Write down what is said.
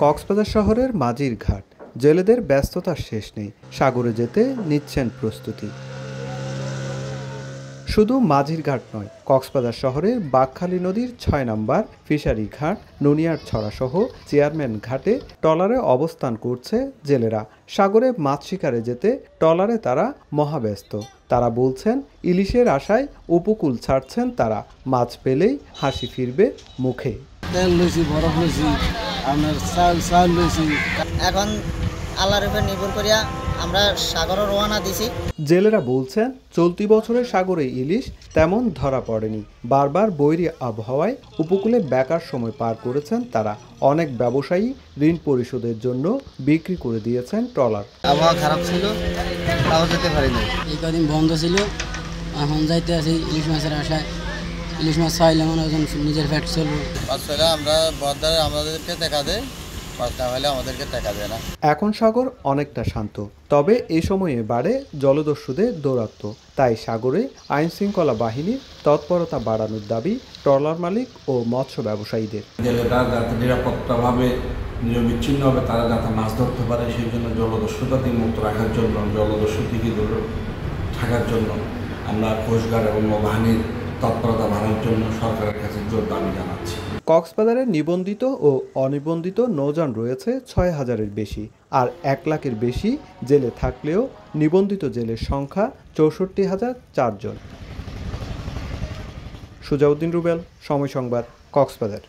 কক্সবাজার শহরের মাঝির ঘাট, জেলেদের ব্যস্ততার শেষ নেই, সাগরে যেতে নিচ্ছেন প্রস্তুতি। শুধু মাঝির ঘাট নয়, কক্সবাজার শহরের বাঁকখালী নদীর ৬ নম্বর ফিশারি ঘাট, নুনিয়ার ছড়াসহ চেয়ারম্যান ঘাটে ট্রলারে অবস্থান করছে জেলেরা। সাগরে মাছ শিকারে যেতে ট্রলারে তারা মহাব্যস্ত। তারা বলছেন, ইলিশের আশায় উপকূল ছাড়ছেন তারা, মাছ পেলেই হাসি ফিরবে মুখে। তেল লইছি, বরফ লইছি, আপনার চাল লইছি। এখন আল্লাহর উপর নির্ভর করিয়া আমরা সাগরে রওনা দিছি। জেলেরা বলছেন, চলতি বছরে সাগরে ইলিশ তেমন ধরা পড়েনি। বারবার বৈরী আবহাওয়ায় উপকূলে বেকার সময় পার করেছেন তারা। অনেক ব্যবসায়ী ঋণ পরিশোধের জন্য বিক্রি করে দিয়েছেন ট্রলার। আবহাওয়া খারাপ ছিল, তাও যেতে পারিনি। এই কদিন বন্ধ ছিল, এখন যাইতে আছি ইলিশ মাছের আশায়। ইলিশ মাছ চাইলে মনে হয় নিজের ফ্যাট চলবো। আমরা বর্ডারে আমাদেরকে দেখা দেয়, আমাদেরকে টাকা দেয় না। এখন সাগর অনেকটা শান্ত, তবে এই সময়ে বাড়ে জলদস্যুদের দৌরাত্ম্য। তাই সাগরে আইন শৃঙ্খলা বাহিনীর তৎপরতা বাড়ানোর দাবি ট্রলার মালিক ও মৎস্য ব্যবসায়ীদের। জেলেরা যাতে নিরাপত্তাভাবে নিরবিচ্ছিন্নভাবে তারা যাতে মাছ ধরতে পারে, সেই জন্য জলদস্যুতা থেকে মুক্ত রাখার জন্য, জলদস্যু থেকে দূরে থাকার জন্য আমরা কোস্টগার্ড এবং নৌবাহিনীর তৎপরতা বাড়ানোর জন্য সরকারের কাছে জোর দাবি জানাচ্ছি। কক্সবাজারে নিবন্ধিত ও অনিবন্ধিত নৌযান রয়েছে ৬,০০০-এর বেশি, আর ১ লাখের বেশি জেলে থাকলেও নিবন্ধিত জেলের সংখ্যা ৬৪,০০৪ জন। সুজাউদ্দিন রুবেল, সময় সংবাদ, কক্সবাজার।